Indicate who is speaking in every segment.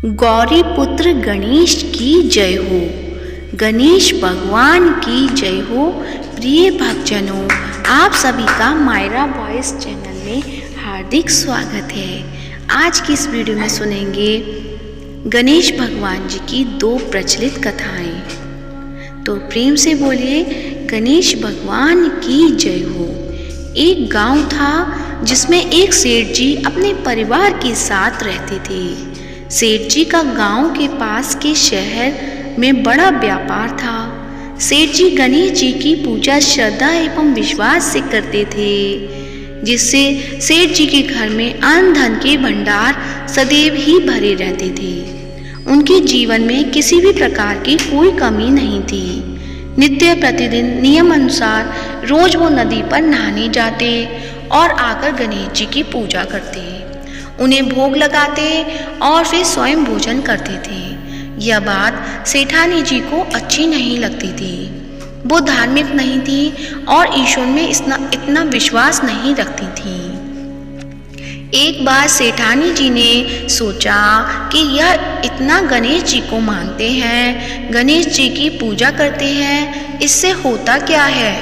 Speaker 1: गौरी पुत्र गणेश की जय हो। गणेश भगवान की जय हो। प्रिय भक्तजनों, आप सभी का मायरा वॉइस चैनल में हार्दिक स्वागत है। आज की इस वीडियो में सुनेंगे गणेश भगवान जी की दो प्रचलित कथाएं। तो प्रेम से बोलिए गणेश भगवान की जय हो। एक गांव था जिसमें एक सेठ जी अपने परिवार के साथ रहते थे। सेठ जी का गांव के पास के शहर में बड़ा व्यापार था। सेठ जी गणेश जी की पूजा श्रद्धा एवं विश्वास से करते थे, जिससे सेठ जी के घर में अन्न धन के भंडार सदैव ही भरे रहते थे। उनके जीवन में किसी भी प्रकार की कोई कमी नहीं थी। नित्य प्रतिदिन नियम अनुसार रोज वो नदी पर नहाने जाते और आकर गणेश जी की पूजा करते, उन्हें भोग लगाते और फिर स्वयं भोजन करते थे। यह बात सेठानी जी को अच्छी नहीं लगती थी। वो धार्मिक नहीं थी और ईश्वर में इतना विश्वास नहीं रखती थी। एक बार सेठानी जी ने सोचा कि यह इतना गणेश जी को मानते हैं, गणेश जी की पूजा करते हैं, इससे होता क्या है।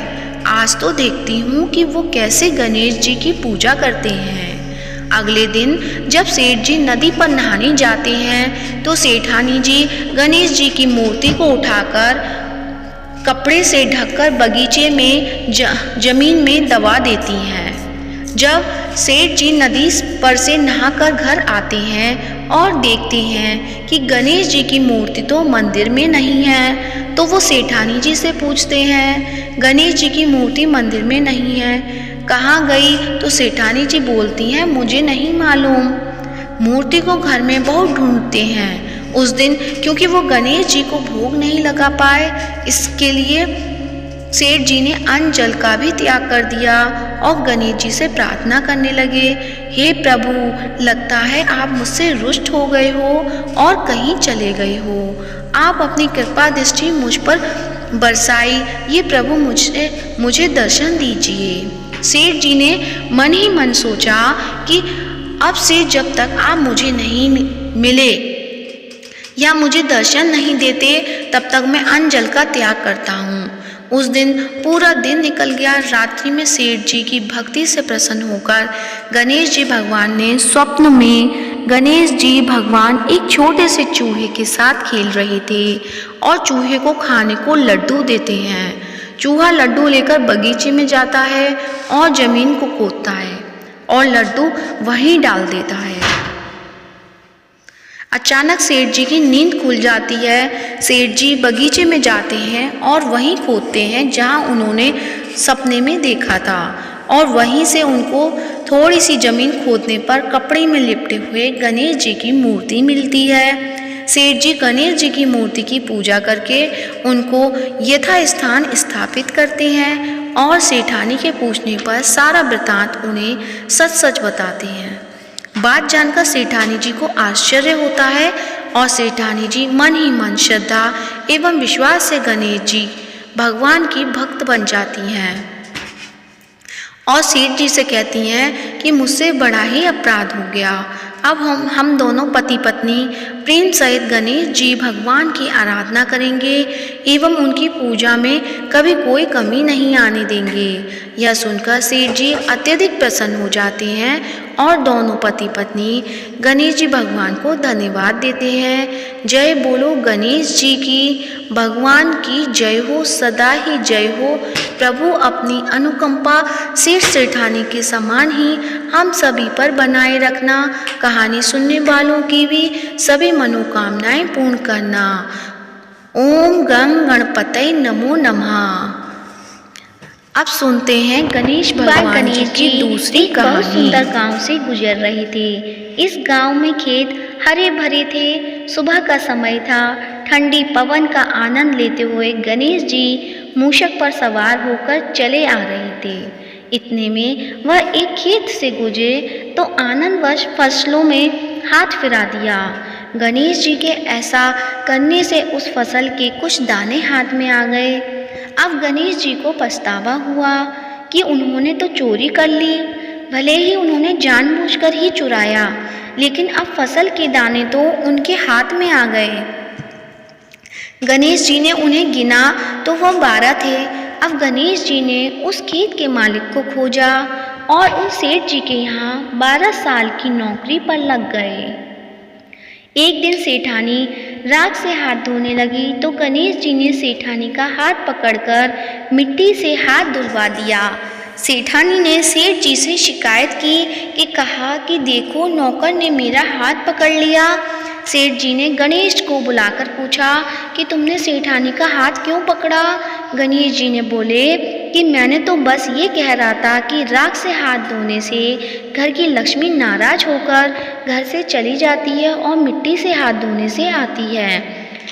Speaker 1: आज तो देखती हूँ कि वो कैसे गणेश जी की पूजा करते हैं। अगले दिन जब सेठ जी नदी पर नहाने जाते हैं तो सेठानी जी गणेश जी की मूर्ति को उठाकर कपड़े से ढककर बगीचे में जमीन में दबा देती हैं। जब सेठ जी नदी पर से नहाकर घर आते हैं और देखते हैं कि गणेश जी की मूर्ति तो मंदिर में नहीं है, तो वो सेठानी जी से पूछते हैं, गणेश जी की मूर्ति मंदिर में नहीं है, कहाँ गई? तो सेठानी जी बोलती हैं, मुझे नहीं मालूम। मूर्ति को घर में बहुत ढूंढते हैं। उस दिन क्योंकि वो गणेश जी को भोग नहीं लगा पाए, इसके लिए सेठ जी ने अन्न जल का भी त्याग कर दिया और गणेश जी से प्रार्थना करने लगे, हे प्रभु, लगता है आप मुझसे रुष्ट हो गए हो और कहीं चले गए हो। आप अपनी कृपा दृष्टि मुझ पर बरसाई, ये प्रभु मुझे दर्शन दीजिए। सेठ जी ने मन ही मन सोचा कि अब से जब तक आप मुझे नहीं मिले या मुझे दर्शन नहीं देते, तब तक मैं अन्न जल का त्याग करता हूँ। उस दिन पूरा दिन निकल गया। रात्रि में सेठ जी की भक्ति से प्रसन्न होकर गणेश जी भगवान ने स्वप्न में गणेश जी भगवान एक छोटे से चूहे के साथ खेल रहे थे और चूहे को खाने को लड्डू देते हैं। चूहा लड्डू लेकर बगीचे में जाता है और जमीन को खोदता है और लड्डू वहीं डाल देता है। अचानक सेठ जी की नींद खुल जाती है। सेठ जी बगीचे में जाते हैं और वहीं खोदते हैं जहां उन्होंने सपने में देखा था, और वहीं से उनको थोड़ी सी जमीन खोदने पर कपड़े में लिपटे हुए गणेश जी की मूर्ति मिलती है। सेठ जी गणेश जी की मूर्ति की पूजा करके उनको यथास्थान स्थापित करते हैं और सेठानी के पूछने पर सारा वृतांत उन्हें सच सच बताते हैं। बात जानकर सेठानी जी को आश्चर्य होता है और सेठानी जी मन ही मन श्रद्धा एवं विश्वास से गणेश जी भगवान की भक्त बन जाती हैं और सेठ जी से कहती हैं कि मुझसे बड़ा ही अपराध हो गया। अब हम दोनों पति पत्नी प्रेम सहित गणेश जी भगवान की आराधना करेंगे एवं उनकी पूजा में कभी कोई कमी नहीं आने देंगे। यह सुनकर सेठ जी अत्यधिक प्रसन्न हो जाते हैं और दोनों पति पत्नी गणेश जी भगवान को धन्यवाद देते हैं। जय बोलो गणेश जी की, भगवान की जय हो, सदा ही जय हो। प्रभु अपनी अनुकंपा सेठ सेठानी के समान ही हम सभी पर बनाए रखना। कहानी सुनने वालों की भी सभी मनोकामनाएं पूर्ण करना। ओम गं गणपतये नमो नमः। अब सुनते हैं गणेश भगवान जी की दूसरी कहानी।
Speaker 2: बहुत सुंदर गांव से गुजर रहे थे। इस गांव में खेत हरे भरे थे। सुबह का समय था। ठंडी पवन का आनंद लेते हुए गणेश जी मूषक पर सवार होकर चले आ रहे थे। इतने में वह एक खेत से गुजरे तो आनंदवश फसलों में हाथ फिरा दिया। गणेश जी के ऐसा करने से उस फसल के कुछ दाने हाथ में आ गए। अब गणेश जी को पछतावा हुआ कि उन्होंने तो चोरी कर ली। भले ही उन्होंने जानबूझकर ही चुराया, लेकिन अब फसल के दाने तो उनके हाथ में आ गए। गणेश जी ने उन्हें गिना तो वह 12 थे। अब गणेश जी ने उस खेत के मालिक को खोजा और उन सेठ जी के यहाँ 12 साल की नौकरी पर लग गए। एक दिन सेठानी राख से हाथ धोने लगी तो गणेश जी ने सेठानी का हाथ पकड़कर मिट्टी से हाथ धुलवा दिया। सेठानी ने सेठ जी से शिकायत की कि कहा कि देखो नौकर ने मेरा हाथ पकड़ लिया। सेठ जी ने गणेश को बुलाकर पूछा कि तुमने सेठानी का हाथ क्यों पकड़ा। गणेश जी ने बोले कि मैंने तो बस ये कह रहा था कि राख से हाथ धोने से घर की लक्ष्मी नाराज होकर घर से चली जाती है और मिट्टी से हाथ धोने से आती है।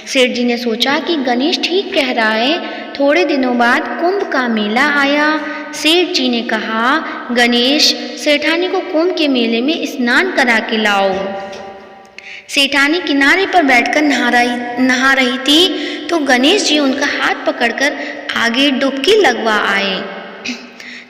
Speaker 2: सेठ जी ने सोचा कि गणेश ठीक कह रहा है। थोड़े दिनों बाद कुंभ का मेला आया। सेठ जी ने कहा, गणेश, सेठानी को कुंभ के मेले में स्नान करा के लाओ। सेठानी किनारे पर बैठकर नहा रही थी तो गणेश जी उनका हाथ पकड़कर आगे डुबकी लगवा आए।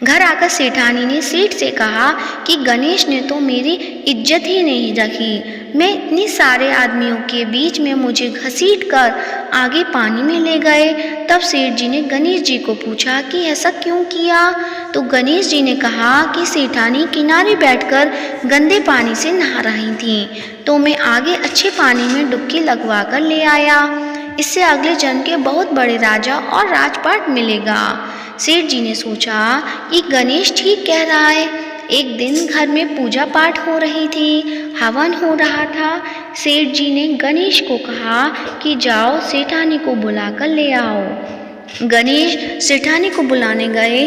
Speaker 2: घर आकर सेठानी ने सेठ से कहा कि गणेश ने तो मेरी इज्जत ही नहीं रखी। मैं इतने सारे आदमियों के बीच में मुझे घसीट कर आगे पानी में ले गए। तब सेठ जी ने गणेश जी को पूछा कि ऐसा क्यों किया। तो गणेश जी ने कहा कि सेठानी किनारे बैठकर गंदे पानी से नहा रही थी तो मैं आगे अच्छे पानी में डुबकी लगवा कर ले आया। इससे अगले जन्म के बहुत बड़े राजा और राजपाट मिलेगा। सेठ जी ने सोचा कि गणेश ठीक कह रहा है। एक दिन घर में पूजा पाठ हो रही थी, हवन हो रहा था। सेठ जी ने गणेश को कहा कि जाओ सेठानी को बुलाकर ले आओ। गणेश सेठानी को बुलाने गए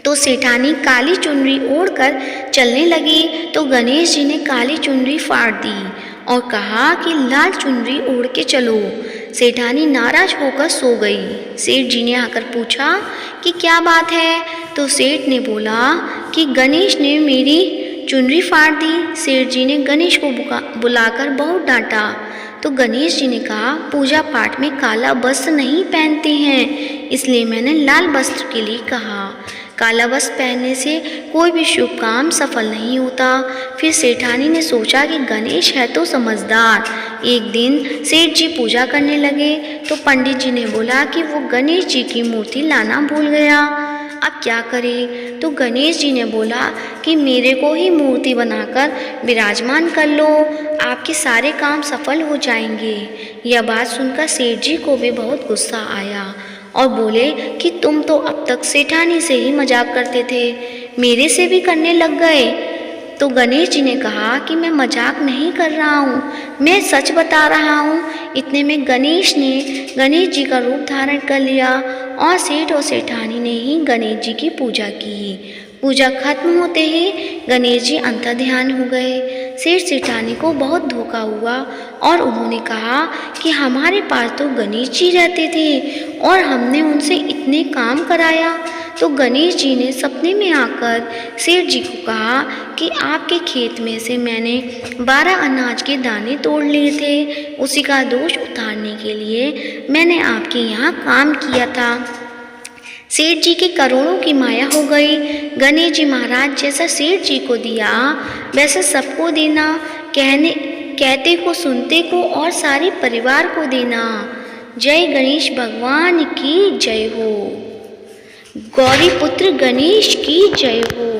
Speaker 2: तो सेठानी काली चुनरी ओढ़कर चलने लगी तो गणेश जी ने काली चुनरी फाड़ दी और कहा कि लाल चुनरी ओढ़ के चलो। सेठानी नाराज होकर सो गई। सेठ जी ने आकर पूछा कि क्या बात है। तो सेठ ने बोला कि गणेश ने मेरी चुनरी फाड़ दी। सेठ जी ने गणेश को बुलाकर बहुत डांटा तो गणेश जी ने कहा, पूजा पाठ में काला वस्त्र नहीं पहनते हैं, इसलिए मैंने लाल वस्त्र के लिए कहा। काला वस्त्र पहनने से कोई भी शुभ काम सफल नहीं होता। फिर सेठानी ने सोचा कि गणेश है तो समझदार। एक दिन सेठ जी पूजा करने लगे तो पंडित जी ने बोला कि वो गणेश जी की मूर्ति लाना भूल गया। अब क्या करे। तो गणेश जी ने बोला कि मेरे को ही मूर्ति बनाकर विराजमान कर लो, आपके सारे काम सफल हो जाएंगे। यह बात सुनकर सेठ जी को भी बहुत गुस्सा आया और बोले कि तुम तो अब तक सेठानी से ही मजाक करते थे, मेरे से भी करने लग गए। तो गणेश जी ने कहा कि मैं मजाक नहीं कर रहा हूँ, मैं सच बता रहा हूँ। इतने में गणेश ने गणेश जी का रूप धारण कर लिया और सेठ और सेठानी ने ही गणेश जी की पूजा की। पूजा खत्म होते ही गणेश जी अंतर्ध्यान हो गए। सेठ सेठानी को बहुत धोखा हुआ और उन्होंने कहा कि हमारे पास तो गणेश जी रहते थे और हमने उनसे इतने काम कराया। तो गणेश जी ने सपने में आकर सेठ जी को कहा कि आपके खेत में से मैंने 12 अनाज के दाने तोड़ लिए थे, उसी का दोष उतारने के लिए मैंने आपके यहाँ काम किया था। सेठ जी की करोड़ों की माया हो गई। गणेश जी महाराज जैसा सेठ जी को दिया वैसे सबको देना, कहते को सुनते को और सारे परिवार को देना। जय गणेश भगवान की जय हो, गौरी पुत्र गणेश की जय हो।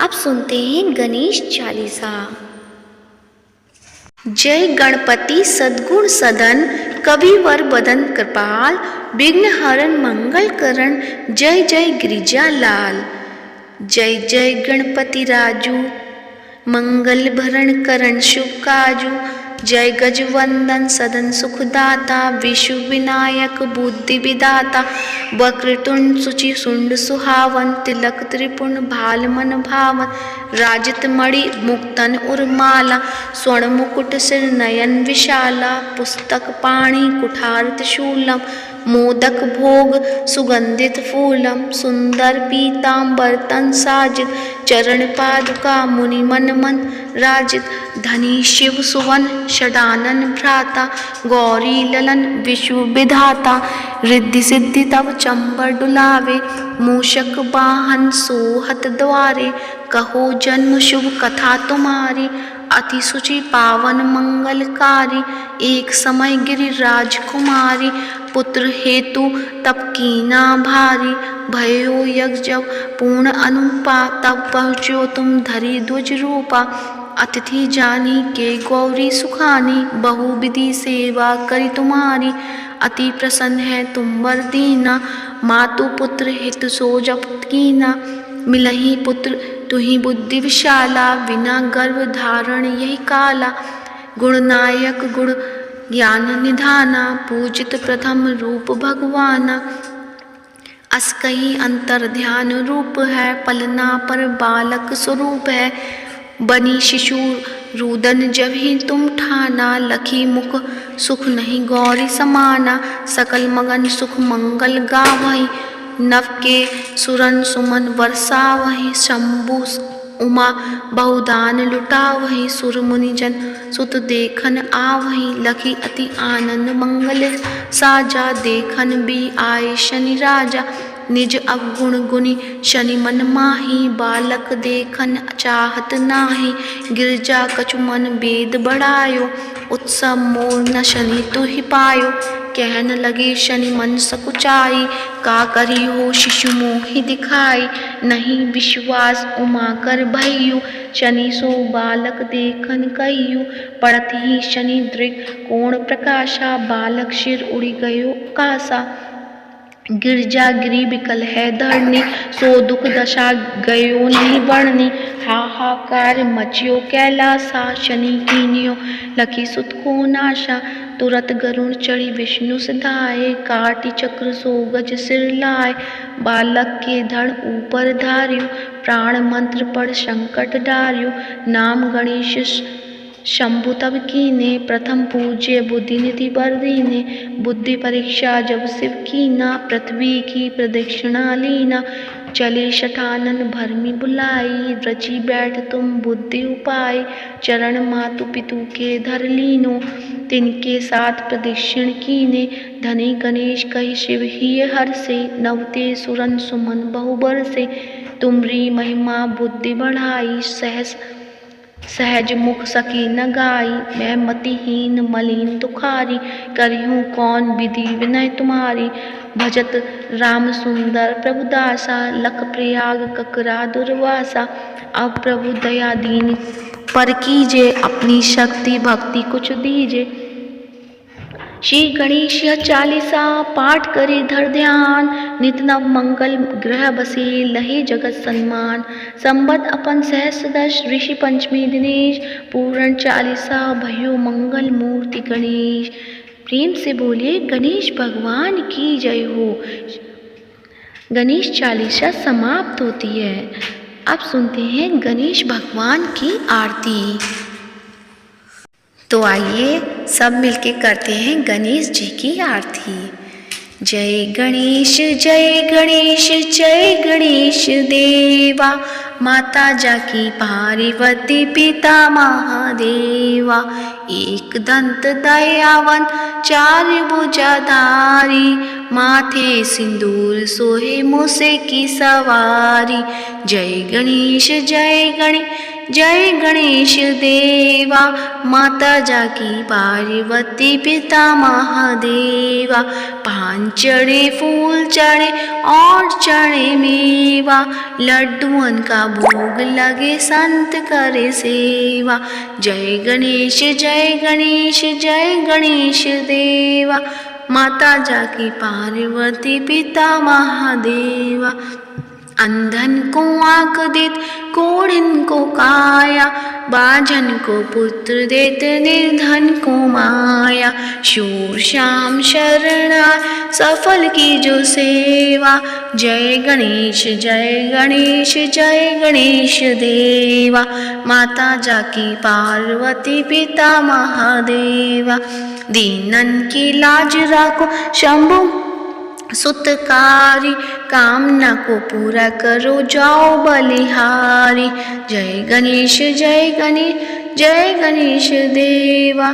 Speaker 2: अब सुनते हैं गणेश चालीसा। जय गणपति सद्गुण सदन, कविवर बदन कृपाल, विघ्न हरण मंगल करण, जय जय गिरिजा लाल। जय जय गणपति राजू, मंगल भरण करण शुभ काजू। जय गजवंदन सदन सुखदाता, विशु विनायक बुद्धि विदाता। वक्रतुंड सुचि सुंड सुहावन, तिलक त्रिपुण भाल मन भावन। राजित मणि मुक्तन उर्माला, स्वर्ण मुकुट सिर नयन विशाला। पुस्तक पाणि कुठार त्रिशूलम,
Speaker 1: मोदक भोग सुगंधित फूलम सुंदर पीतांबर तन साजित चरण पादुका मुनि मन मन राजित धनी शिव सुवन षडानन भ्राता गौरी ललन विश्व विधाता रिद्धि सिद्धि तब चंबर डुलावे मूषक वाहन सोहत द्वारे कहो जन्म शुभ कथा तुम्हारी अति सुचि पावन मंगलकारी एक समय गिरिराज कुमारी पुत्र हेतु तप कीना भारी भयो यज्ञ जब पूर्ण अनुपा तब पहुँचो तुम धरी ध्वज रूपा अतिथि जानी के गौरी सुखानी बहु विधि सेवा करी तुम्हारी अति प्रसन्न है तुम वर दीना मातु पुत्र हित सो जप कीना मिलही पुत्र तुही बुद्धि विशाला बिना गर्भ धारण यही काला गुणनायक गुण ज्ञान निधाना पूजित प्रथम रूप भगवाना अस कहीं अंतर ध्यान रूप है पलना पर बालक स्वरूप है बनी शिशु रुदन जब ही तुम ठाना लखी मुख सुख नहीं गौरी समाना सकल मगन सुख मंगल गावही नव के सुरन सुमन वर्षा वही शंभु उमा बहुदान लुटा वही सुर मुनिजन सुत देखन आवही लखी अति आनंद मंगल साजा देखन भी आए शनि राजा निज अवगुण गुणी शनि मन माही बालक देखन चाहत नाही गिरजा कछु मन वेद बढ़ायो उत्सव मोर न शनि तु ही पायो कहन लगे शनि मन सकुचाई का करी हो शिशु मोहि दिखाई नहीं विश्वास उमा कर भयु शनि सो बालक देखन कहियु पड़त ही शनि दृग कोण प्रकाशा बालक सिर उड़ी गयो कासा गिरजा गिरी विकल है धरनी सो दुख दशा गयो नहीं वर्णनी हाहाकार मचियो कैलासा शनि कीनियो लखी सुत को नाशा तुरत गरुण चढ़ी विष्णु सिधाए काटी चक्र सो गज सिर लाए बालक के धड़ ऊपर धार्यो प्राण मंत्र पढ़ संकट डार्यो नाम गणेश शंभु तब कीने प्रथम पूज्य बुद्धि निधि बर दीने बुद्धि परीक्षा जब शिव कीना पृथ्वी की प्रदक्षिणा लीना चले शठानन भरमी बुलाई रची बैठ तुम बुद्धि उपाय चरण मातु पितु के धर लीनो तिनके साथ प्रदक्षिण कीने धनी गणेश कही शिव ही हर से नवते सुरन सुमन बहुबर से तुमरी महिमा बुद्धि बढ़ाई सहज मुख सकी न गाई मैं मतिहीन मलिन तुखारी करिहूँ कौन विधि विनय तुम्हारी भजत राम सुंदर प्रभुदासा लख प्रयाग ककरा दुर्वासा अब प्रभु दया दीन पर कीजे अपनी शक्ति भक्ति कुछ दीजे श्री गणेश चालीसा पाठ करे धर ध्यान नित नव मंगल ग्रह बसे लहे जगत सम्मान संबत अपन सहस्रदश ऋषि पंचमी दिनेश पूर्ण चालीसा भयो मंगल मूर्ति गणेश प्रेम से बोलिए गणेश भगवान की जय हो। गणेश चालीसा समाप्त होती है। अब सुनते हैं गणेश भगवान की आरती। तो आइए सब मिलके करते हैं गणेश जी की आरती। जय गणेश जय गणेश देवा माता जाकी पार्वती पिता महादेवा एक दंत दयावन चार भुजाधारी माथे सिंदूर सोहे मूसे की सवारी जय गणेश देवा माता जाकी पार्वती पिता महादेवा पान चढ़े फूल चढ़े और चढ़े मेवा लड्डुअन का भोग लगे संत करे सेवा जय गणेश देवा माता जाकी पार्वती पिता महादेवा अंधन को आँख देत कोढ़िन को काया बाझन को पुत्र देत निर्धन को माया शूर श्याम शरणा सफल की जो सेवा जय गणेश देवा माता जाकी पार्वती पिता महादेवा दीनन की लाज राखो शंभु सुतकारी, कामना को पूरा करो जाओ बलिहारी। जय गणेश जय गणेश जय गणेश देवा,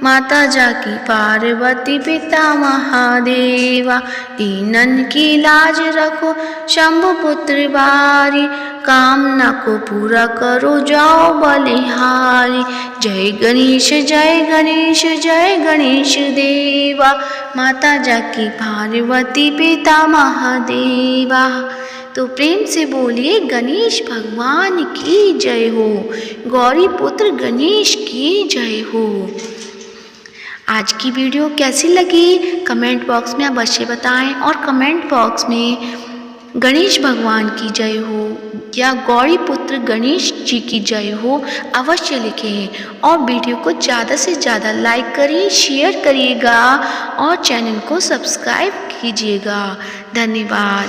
Speaker 1: माता जाकी पार्वती पिता महादेवा। दीनन की लाज रखो शंभु पुत्र बारी, कामना को पूरा करो जाओ बलिहारी। जय गणेश जय गणेश जय गणेश देवा, माता जाकी पार्वती पिता महादेवा। तो प्रेम से बोलिए गणेश भगवान की जय हो, गौरी पुत्र गणेश की जय हो। आज की वीडियो कैसी लगी कमेंट बॉक्स में अवश्य बताएं, और कमेंट बॉक्स में गणेश भगवान की जय हो या गौरी पुत्र गणेश जी की जय हो अवश्य लिखें। और वीडियो को ज़्यादा से ज़्यादा लाइक करिए, शेयर करिएगा और चैनल को सब्सक्राइब कीजिएगा। धन्यवाद।